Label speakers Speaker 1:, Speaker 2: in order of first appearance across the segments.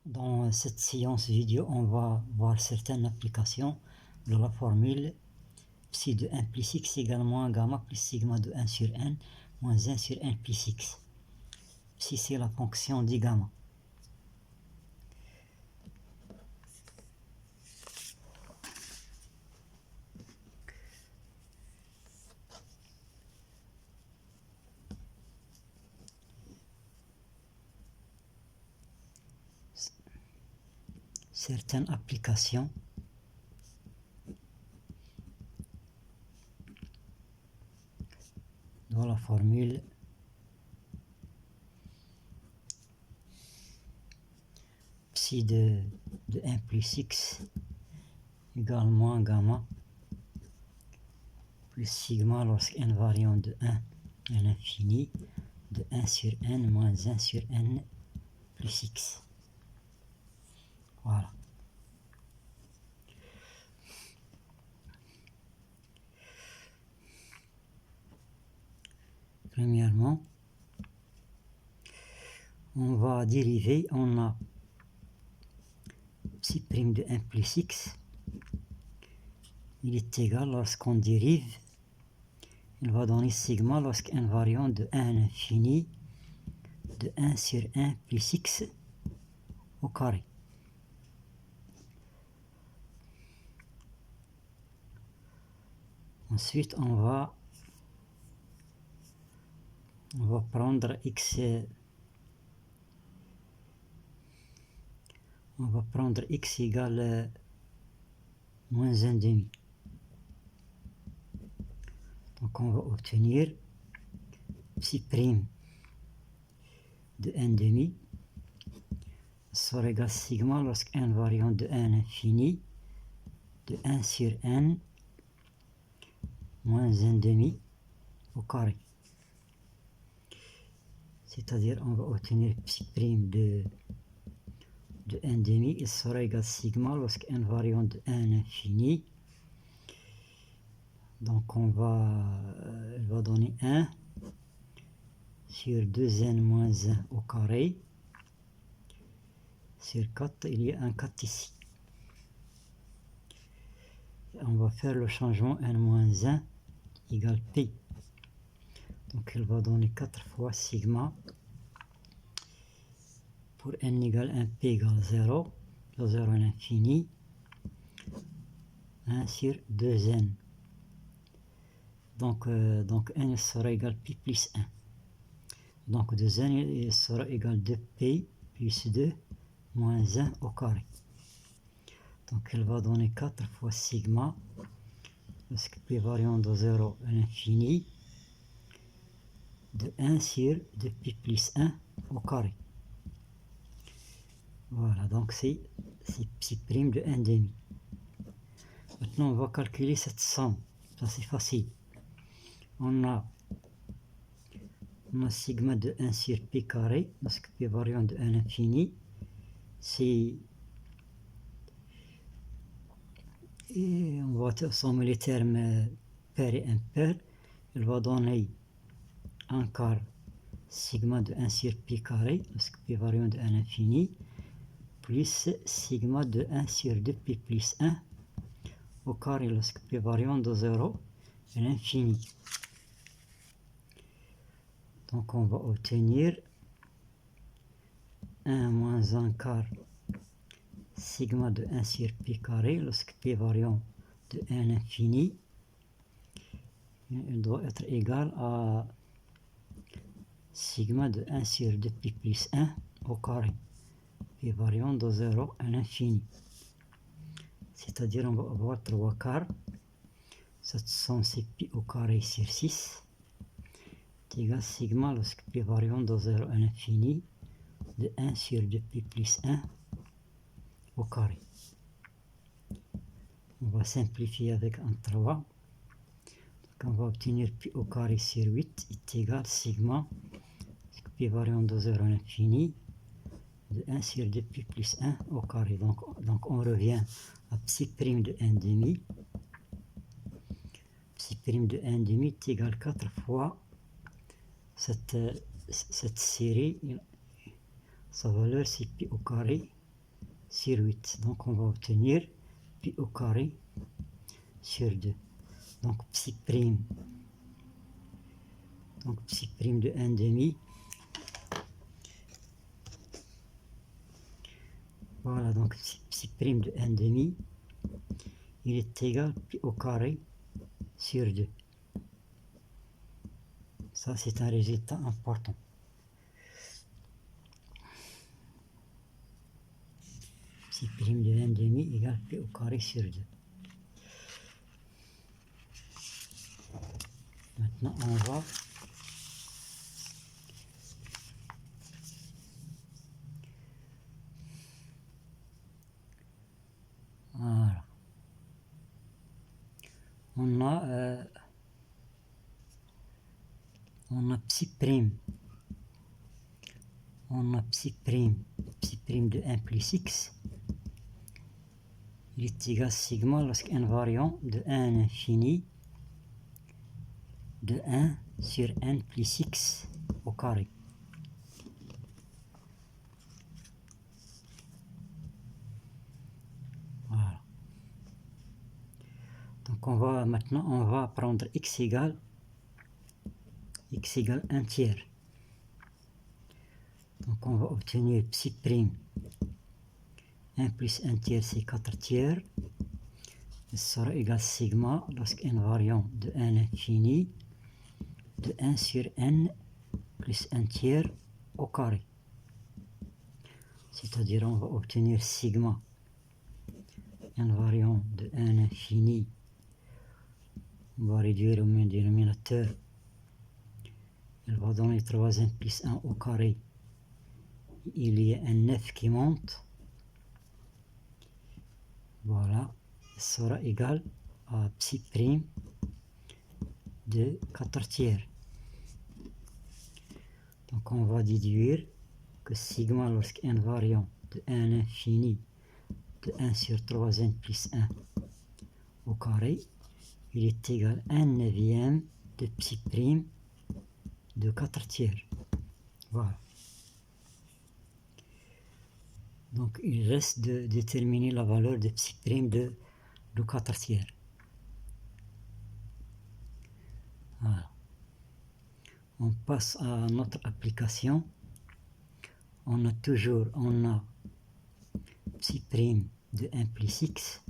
Speaker 1: Dans cette séance vidéo, on va voir certaines applications de la formule psi de 1 plus x égale moins gamma plus sigma de 1 sur n moins 1 sur n plus x. Psi, c'est la fonction du gamma. Certaines applications dans la formule psi de 1 plus x égale moins gamma plus sigma lorsque n variant de 1 à l'infini de 1 sur n moins 1 sur n plus x. Voilà. Premièrement, on va dériver, on a psi prime de 1 plus x, il est égal, lorsqu'on dérive, il va donner sigma lorsque n variant de 1 à l'infini de 1 sur 1 plus x au carré. Ensuite, on va prendre x, égale moins 1 demi. Donc on va obtenir psi prime de 1 demi sera égal sigma lorsque n variant de 1 à l'infini de 1 sur n moins 1 demi au carré. C'est-à-dire on va obtenir psi prime de 1 demi, il sera égal sigma lorsque n variant de 1 à l'infini. Donc il va donner 1 sur 2n moins 1 au carré sur 4, il y a un 4 ici. Et on va faire le changement n moins 1 égale p. Donc il va donner 4 fois sigma pour n égale 1, p égale 0, de 0 à l'infini, 1 sur 2n. Donc n sera égal pi plus 1. Donc 2n il sera égal 2p plus 2 moins 1 au carré. Donc il va donner 4 fois sigma, parce que p variant de 0 à l'infini, de 1 sur 2p plus 1 au carré. Voilà, donc c'est psi prime de 1 demi. Maintenant on va calculer cette somme, ça c'est facile. On a sigma de 1 sur p carré, parce que p variant de 1 à l'infini, c'est... Et on va sommer les termes pair et impair. Il va donner un quart sigma de 1 sur p carré, parce que p variant de 1 à l'infini, plus sigma de 1 sur 2p plus 1 au carré, lorsque p variant de 0 à l'infini. Donc on va obtenir 1 moins 1 quart sigma de 1 sur p carré, lorsque p variant de 1 à l'infini, il doit être égal à sigma de 1 sur 2p plus 1 au carré, p variant de 0 à l'infini. C'est-à-dire on va avoir 3 quarts, cette somme c'est pi au carré sur 6, est égal à sigma lorsque p variant de 0 à l'infini de 1 sur 2p plus 1 au carré. On va simplifier avec un 3. Donc on va obtenir pi au carré sur 8 est égal à sigma, p variant de 0 à l'infini, de 1 sur 2p plus 1 au carré. Donc on revient à psi prime de 1 demi. Psi prime de 1 demi est égal à 4 fois cette série, sa valeur c'est pi au carré sur 8. Donc on va obtenir pi au carré sur 2. Donc psi prime. Donc psi prime de 1 demi. Voilà, donc psi prime de 1 demi, il est égal pi au carré sur 2. Ça, c'est un résultat important. Psi prime de 1 demi égale pi au carré sur 2. Maintenant, on va voilà. On a psi prime. On a psi prime de 1 plus x. Il est égal à sigma lorsque invariant de 1 à l'infini de 1 sur n plus x au carré. Voilà. Donc maintenant on va prendre x égale 1 tiers. Donc on va obtenir psi prime 1 plus 1 tiers, c'est 4 tiers. Ce sera égal sigma lorsque invariant de 1 à l'infini de 1 sur n plus 1 tiers au carré. C'est-à-dire on va obtenir sigma invariant de 1 à l'infini. On va réduire au même dénominateur. Elle va donner 3n plus 1 au carré. Il y a un 9 qui monte. Voilà. Sera égal à psi prime de 4 tiers. Donc on va déduire que sigma lorsque invariant de 1 à l'infini de 1 sur 3n plus 1 au carré, il est égal à 1 neuvième de psi prime de 4 tiers. Voilà. Donc il reste de déterminer la valeur de psi prime de 4 tiers. Voilà. On passe à notre application. On a psi prime de 1 plus x.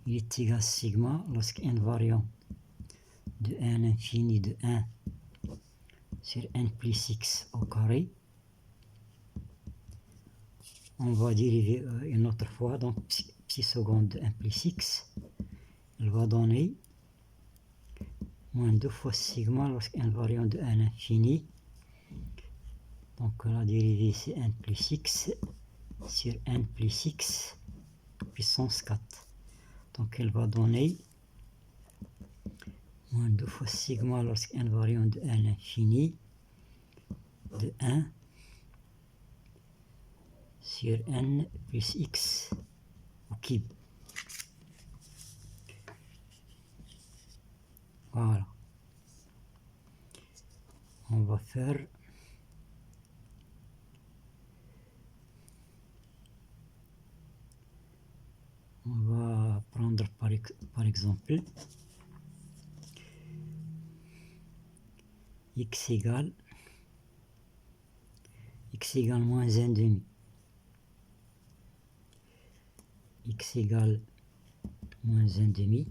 Speaker 1: Il est égal à sigma lorsque invariant de 1 à l'infini de 1 sur n plus x au carré. On va dériver une autre fois, donc psi seconde de 1 plus x. Elle va donner moins 2 fois sigma lorsque invariant de 1 à l'infini. Donc la dérivée c'est 1 plus x sur n plus x puissance 4. Donc elle va donner moins 2 fois sigma lorsque invariant de 1 à l'infini de 1 sur n plus x au cube. Voilà. On va faire prendre par exemple x égale moins 1 demi. X égale moins 1 demi.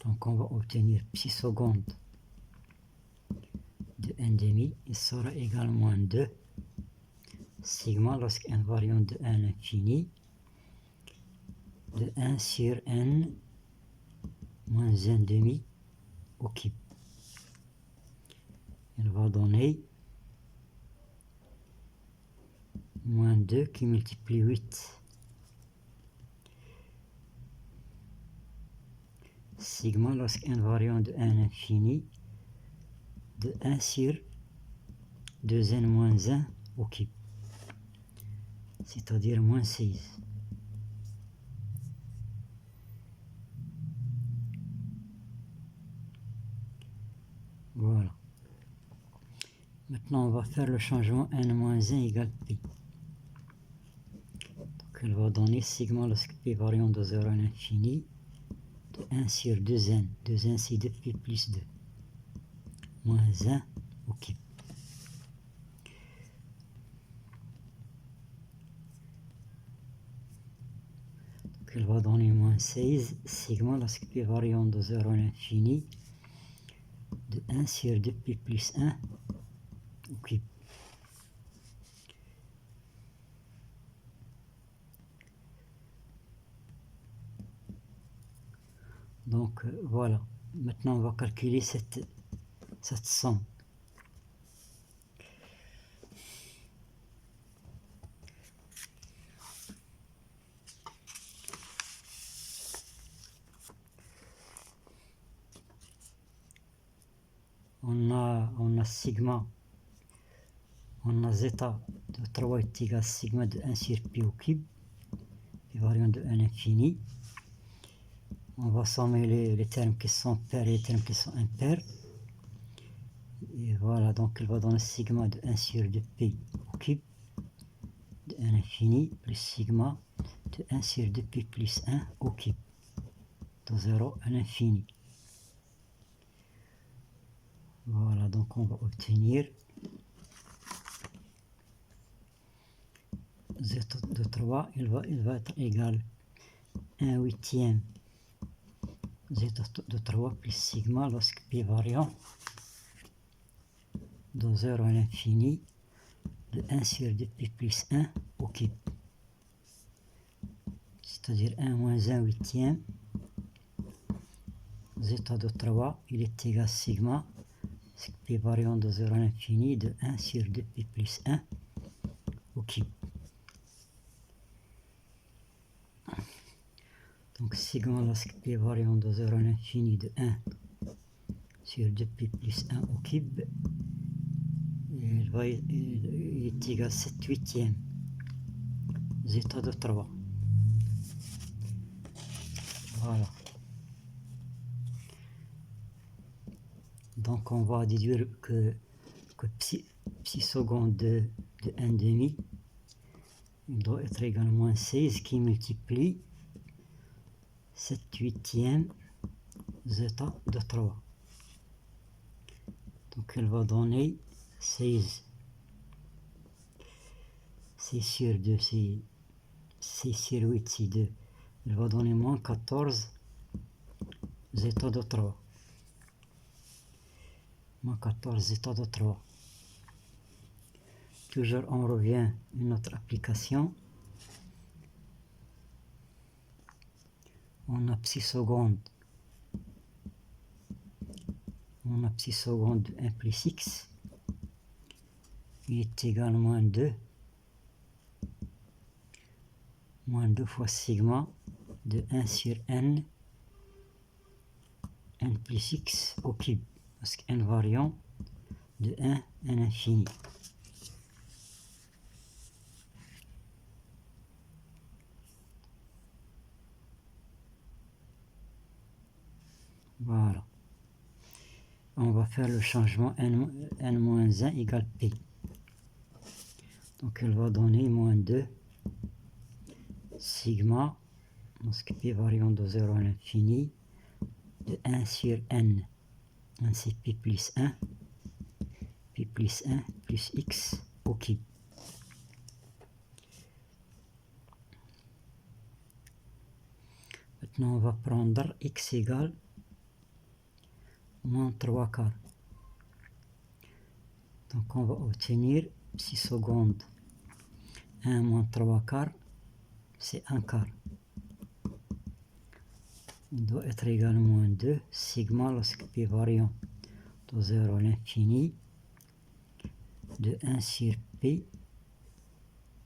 Speaker 1: Donc on va obtenir psi seconde de 1 demi. Il sera égal à moins 2 sigma lorsque invariant de 1 à l'infini de 1 sur n moins 1 demi au cube. Elle va donner moins 2 qui multiplie 8 sigma lorsque invariant de 1 à l'infini de 1 sur 2n moins 1 au cube, c'est-à-dire moins 6. Voilà. Maintenant, on va faire le changement n moins 1 égale pi. elle va donner sigma lorsque p variant de 0 à l'infini de 1 sur 2n. 2n c'est 2p plus 2 moins 1 au cube. Donc elle va donner moins 16 sigma lorsque p variant de 0 à l'infini de 1 sur 2p plus 1 au cube. Donc voilà, maintenant on va calculer cette somme. On a sigma, on a zeta de 3 est égal à sigma de 1 sur pi au cube, p variant de 1 à l'infini. On va sommer les termes qui sont pairs et les termes qui sont impairs. Et voilà, donc elle va donner sigma de 1 sur 2p au cube de 1 à l'infini plus sigma de 1 sur 2p plus 1 au cube de 0 à l'infini. Voilà, donc on va obtenir zeta de 3, il va être égal à 1 huitième zeta de 3 plus sigma lorsque p variant de 0 à l'infini de 1 sur 2p plus 1 au cube. C'est-à-dire 1 moins 1 huitième zeta de 3, il est égal à sigma p variant de 0 à l'infini de 1 sur 2p plus 1 au cube. Donc sigma lorsque p variant de 0 à l'infini de 1 sur 2p plus 1 au cube, il est égal à 7 huitième zeta de 3. Voilà. Donc on va déduire que psi seconde de 1 demi doit être égal à moins 16 qui multiplie 7 huitième zeta de 3. Donc elle va donner 16 sur 2, c'est 6 sur 8, c'est 2. Elle va donner moins 14 zeta de 3. Moins 14 zeta de 3. Toujours on revient à une autre application. On a psi seconde. On a psi seconde de 1 plus x. Il est égal à moins 2. Moins 2 fois sigma de 1 sur n plus x au cube. Parce que n variant de 1 à l'infini. Voilà. On va faire le changement n-1 égale p. Donc elle va donner moins 2 sigma, lorsque p variant de 0 à l'infini, de 1 sur n. 1 c'est p plus 1 plus x au cube. Maintenant on va prendre x égale moins 3 quarts. Donc on va obtenir psi seconde 1 moins 3 quarts, c'est 1 quart. Il doit être égal à moins 2 sigma lorsque p variant de 0 à l'infini de 1 sur p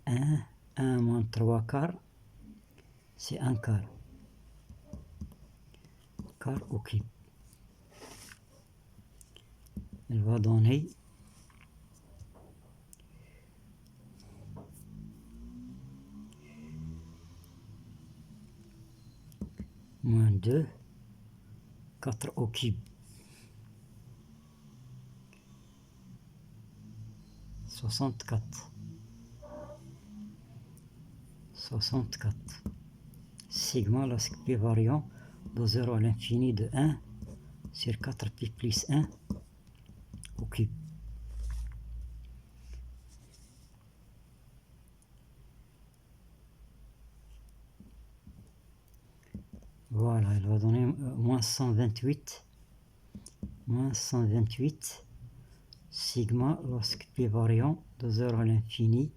Speaker 1: 1 moins 3 quarts, c'est 1 quart. Quart au cube. Elle va donner moins 2, 4 au cube. 64. 64. Sigma, l'axe pi variant de 0 à l'infini de 1 sur 4 pi plus 1 au cube. Voilà, elle va donner moins 128. Moins 128 sigma lorsque pi variant de 0 à l'infini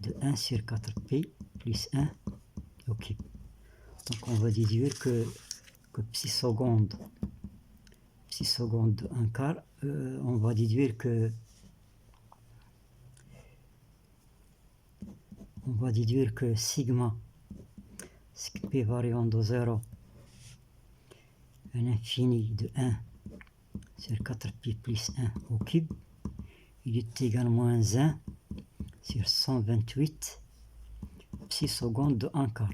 Speaker 1: de 1 sur 4pi plus 1 au cube. Donc on va déduire que psi seconde de 1 quart, on va déduire que sigma, pi variant de 0 à l'infini de 1 sur 4pi plus 1 au cube, il est égal à moins 1 sur 128 psi seconde de 1 quart.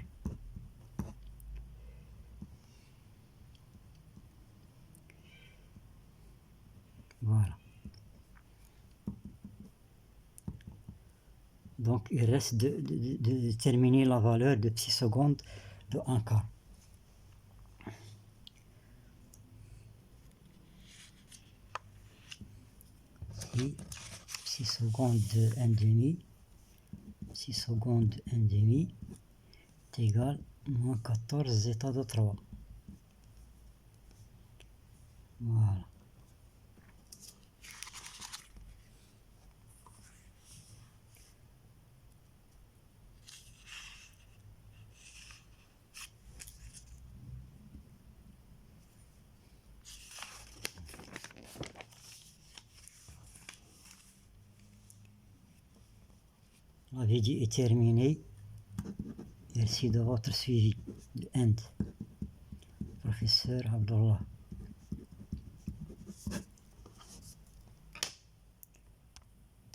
Speaker 1: Voilà. Donc il reste de déterminer la valeur de psi seconde de 1 quart. Et psi seconde de 1,5, psi seconde de 1,5 est égal à moins 14 zeta de 3. Voilà. La vidéo est terminée. Merci de votre suivi. The end. Professeur Abdullah.